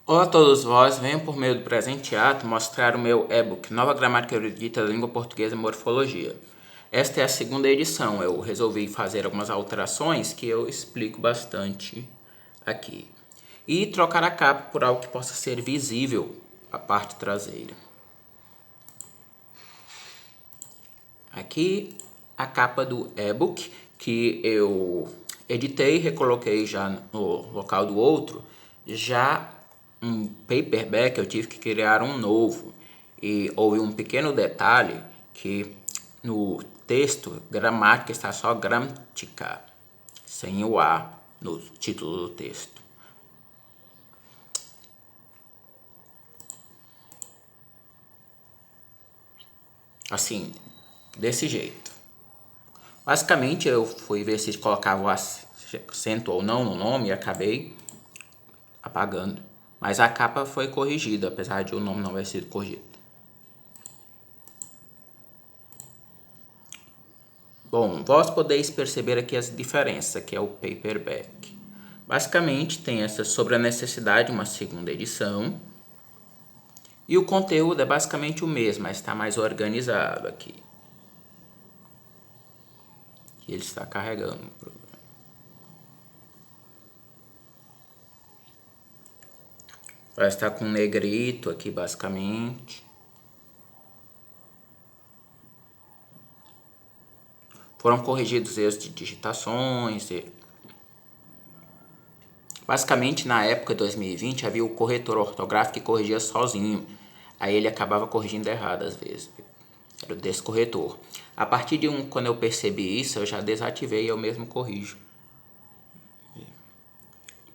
Olá a todos vós, venho por meio do presente ato mostrar o meu e-book Nova Gramática Erudita da Língua Portuguesa e Morfologia. Esta é a segunda edição, eu resolvi fazer algumas alterações que eu explico bastante aqui. E trocar a capa por algo que possa ser visível, a parte traseira. Aqui a capa do e-book que eu editei e recoloquei já no local do outro. Já um paperback eu tive que criar um novo e houve um pequeno detalhe que no texto gramática está só gramática, sem o A no título do texto. Assim, desse jeito. Basicamente eu fui ver se colocava o acento ou não no nome e acabei apagando. Mas a capa foi corrigida, apesar de o nome não haver sido corrigido. Bom, vós podeis perceber aqui as diferenças, que é o paperback. Basicamente tem essa sobre a necessidade de uma segunda edição. E o conteúdo é basicamente o mesmo, mas está mais organizado aqui. E ele está carregando o programa. Vai estar com um negrito aqui, basicamente. Foram corrigidos erros de digitações. Basicamente, na época de 2020, havia o corretor ortográfico que corrigia sozinho. Aí ele acabava corrigindo errado às vezes. Era desse corretor. A partir de quando eu percebi isso, eu já desativei e eu mesmo corrijo.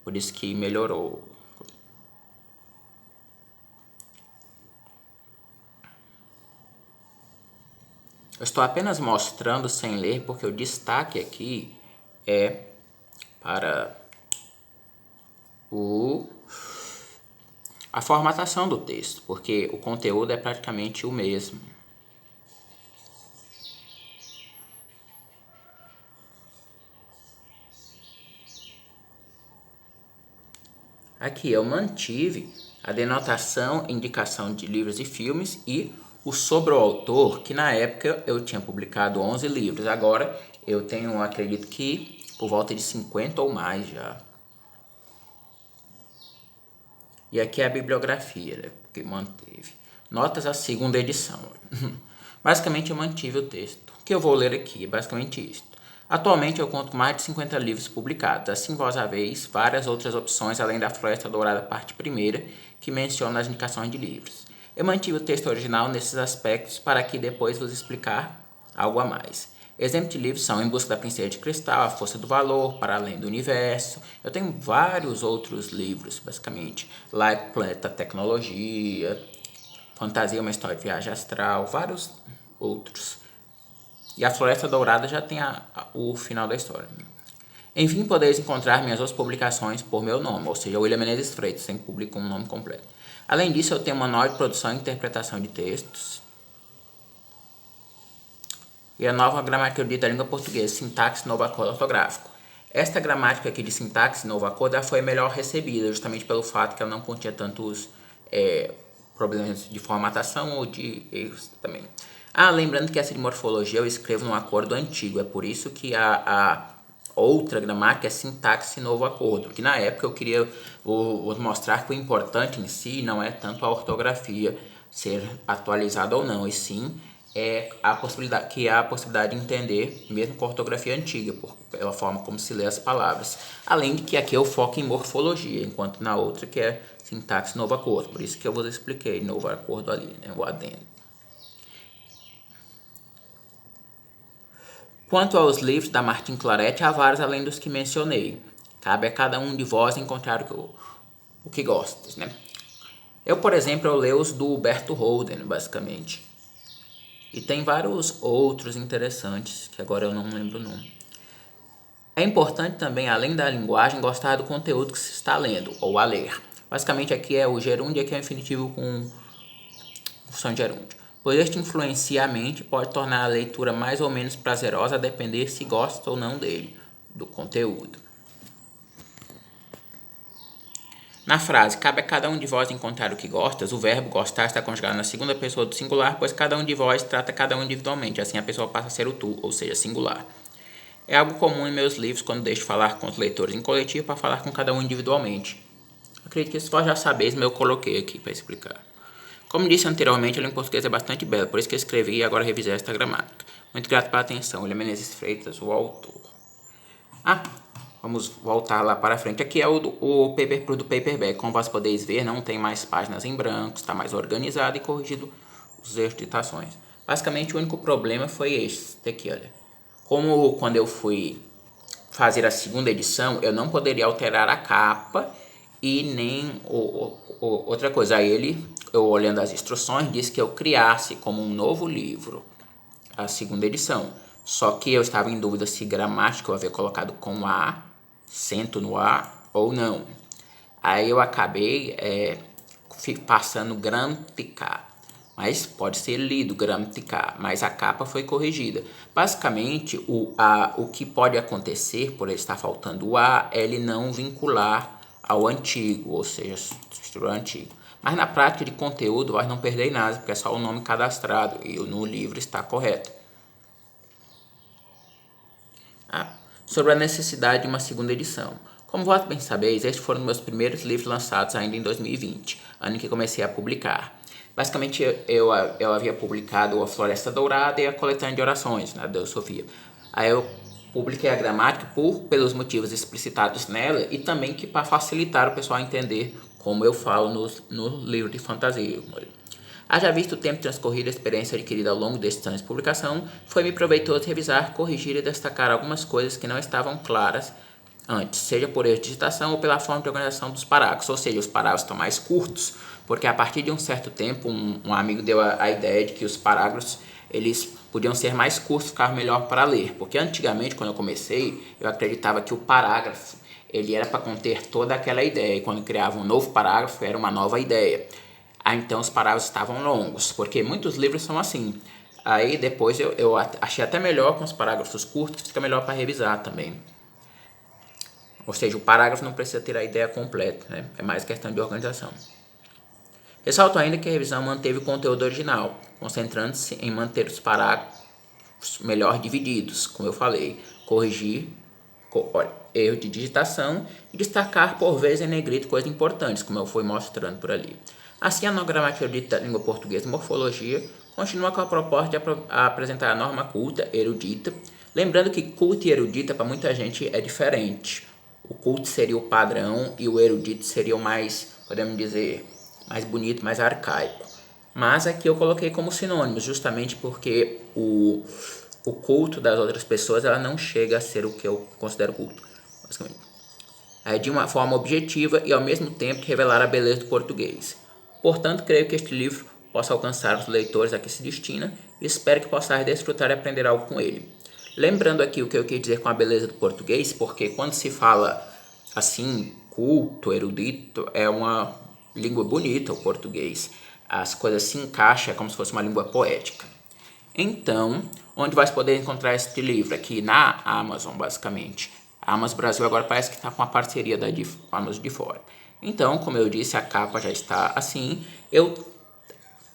Por isso que melhorou. Eu estou apenas mostrando sem ler, porque o destaque aqui é para a formatação do texto, porque o conteúdo é praticamente o mesmo. Aqui eu mantive a denotação, indicação de livros e filmes e o sobre o autor, que na época eu tinha publicado 11 livros. Agora eu tenho, acredito que, por volta de 50 ou mais já. E aqui é a bibliografia, né, que manteve. Notas a segunda edição. Basicamente eu mantive o texto. O que eu vou ler aqui é basicamente isto. Atualmente eu conto com mais de 50 livros publicados, assim vós haveis várias outras opções além da Floresta Dourada parte 1ª, que menciona as indicações de livros. Eu mantive o texto original nesses aspectos para aqui depois vos explicar algo a mais. Exemplos de livros são Em Busca da Princesa de Cristal, A Força do Valor, Para Além do Universo. Eu tenho vários outros livros, basicamente. Like Planeta Tecnologia, Fantasia, uma História de Viagem Astral, vários outros. E a Floresta Dourada já tem o final da história. Enfim, podeis encontrar minhas outras publicações por meu nome, ou seja, William Menezes Freitas, sempre publico um nome completo. Além disso, eu tenho um manual de produção e interpretação de textos. E a nova gramática erudita da língua portuguesa, sintaxe, novo acordo ortográfico. Esta gramática aqui de sintaxe, novo acordo, ela foi melhor recebida, justamente pelo fato que ela não continha tantos problemas de formatação ou de erros também. Lembrando que essa de morfologia eu escrevo num acordo antigo, é por isso que a outra gramática é sintaxe novo acordo, que na época eu queria mostrar que o importante em si não é tanto a ortografia ser atualizada ou não, e sim há a possibilidade de entender mesmo com a ortografia antiga, pela forma como se lê as palavras. Além de que aqui eu foco em morfologia, enquanto na outra que é sintaxe novo acordo, por isso que eu vos expliquei novo acordo ali, né, o adendo. Quanto aos livros da Martin Claret, há vários além dos que mencionei. Cabe a cada um de vós encontrar o que gostes, né? Eu, por exemplo, eu leio os do Huberto Holden, basicamente. E tem vários outros interessantes, que agora eu não lembro o nome. É importante também, além da linguagem, gostar do conteúdo que se está lendo, ou a ler. Basicamente aqui é o gerúndio, aqui é o infinitivo com função de gerúndio. Pois este influencia a mente e pode tornar a leitura mais ou menos prazerosa a depender se gosta ou não dele, do conteúdo. Na frase, cabe a cada um de vós encontrar o que gostas, o verbo gostar está conjugado na segunda pessoa do singular, pois cada um de vós trata cada um individualmente, assim a pessoa passa a ser o tu, ou seja, singular. É algo comum em meus livros quando deixo falar com os leitores em coletivo para falar com cada um individualmente. Acredito que isso vós já sabeis, mas eu coloquei aqui para explicar. Como disse anteriormente, a língua portuguesa é bastante bela, por isso que eu escrevi e agora revisei esta gramática. Muito grato pela atenção. William Menezes Freitas, o autor. Vamos voltar lá para frente. Aqui é o paper do paperback. Como vocês podeis ver, não tem mais páginas em branco, está mais organizado e corrigido os erros de citações. Basicamente, o único problema foi este aqui, olha. Como quando eu fui fazer a segunda edição, eu não poderia alterar a capa e nem outra coisa. Aí eu olhando as instruções, disse que eu criasse como um novo livro a segunda edição. Só que eu estava em dúvida se gramática eu havia colocado com A, acento no A ou não. Aí eu acabei passando gramtica, mas pode ser lido gramtica, mas a capa foi corrigida. Basicamente, o que pode acontecer por ele estar faltando o A é ele não vincular ao antigo, ou seja, substituir o antigo. Mas na prática de conteúdo, nós não perdei nada, porque é só o nome cadastrado e no livro está correto. Sobre a necessidade de uma segunda edição. Como vós bem sabeis, estes foram meus primeiros livros lançados ainda em 2020, ano em que comecei a publicar. Basicamente, eu havia publicado A Floresta Dourada e a Coletânea de Orações, da Deus Sofia. Aí eu publiquei a gramática pelos motivos explicitados nela e também que para facilitar o pessoal a entender como eu falo no livro de fantasia. Haja visto o tempo transcorrido e a experiência adquirida ao longo destes anos de publicação, foi-me proveitoso revisar, corrigir e destacar algumas coisas que não estavam claras antes, seja por erro de digitação ou pela forma de organização dos parágrafos, ou seja, os parágrafos estão mais curtos, porque a partir de um certo tempo um amigo deu a ideia de que os parágrafos eles podiam ser mais curtos, ficar melhor para ler, porque antigamente quando eu comecei eu acreditava que o parágrafo ele era para conter toda aquela ideia e quando criava um novo parágrafo era uma nova ideia. Então os parágrafos estavam longos, porque muitos livros são assim. Aí depois eu achei até melhor com os parágrafos curtos, fica melhor para revisar também. Ou seja, o parágrafo não precisa ter a ideia completa, né? É mais questão de organização. Ressalto ainda que a revisão manteve o conteúdo original, concentrando-se em manter os parágrafos melhor divididos, como eu falei, corrigir erro de digitação e destacar por vezes em negrito coisas importantes, como eu fui mostrando por ali. Assim, a norma gramática erudita da língua portuguesa e morfologia continua com a proposta de apresentar a norma culta, erudita, lembrando que culta e erudita para muita gente é diferente. O culto seria o padrão e o erudito seria o mais, podemos dizer, mais bonito, mais arcaico. Mas aqui eu coloquei como sinônimos, justamente porque o culto das outras pessoas ela não chega a ser o que eu considero culto, basicamente. De uma forma objetiva e ao mesmo tempo revelar a beleza do português. Portanto, creio que este livro possa alcançar os leitores a que se destina e espero que possais desfrutar e aprender algo com ele. Lembrando aqui o que eu quis dizer com a beleza do português, porque quando se fala assim, culto, erudito, é uma língua bonita o português. As coisas se encaixam, é como se fosse uma língua poética. Então, onde vai poder encontrar este livro? Aqui na Amazon, basicamente. A Amazon Brasil agora parece que está com a parceria da Amazon de fora. Então, como eu disse, a capa já está assim. Eu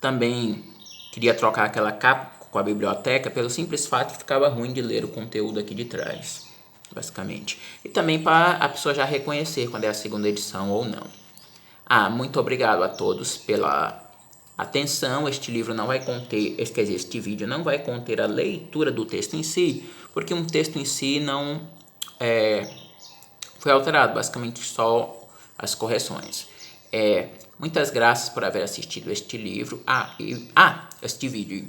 também queria trocar aquela capa com a biblioteca pelo simples fato que ficava ruim de ler o conteúdo aqui de trás, basicamente. E também para a pessoa já reconhecer quando é a segunda edição ou não. Muito obrigado a todos pela atenção. Este livro não vai conter, este vídeo não vai conter a leitura do texto em si, porque um texto em si não foi alterado, basicamente só as correções. Muitas graças por haver assistido este livro. Este vídeo.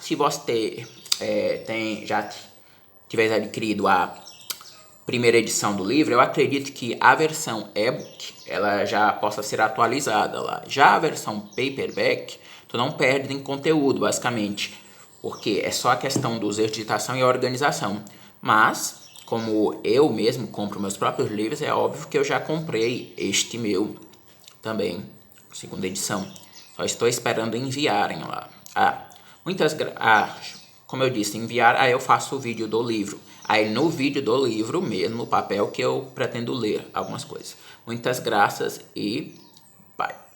Se você já tiver adquirido a primeira edição do livro, eu acredito que a versão e-book ela já possa ser atualizada lá. Já a versão paperback, tu não perde em conteúdo, basicamente, porque é só a questão dos erros de digitação e organização. Mas, como eu mesmo compro meus próprios livros, é óbvio que eu já comprei este meu também, segunda edição. Só estou esperando enviarem lá. como eu disse, enviar, aí eu faço o vídeo do livro. Aí no vídeo do livro mesmo, no papel, que eu pretendo ler algumas coisas. Muitas graças e bye.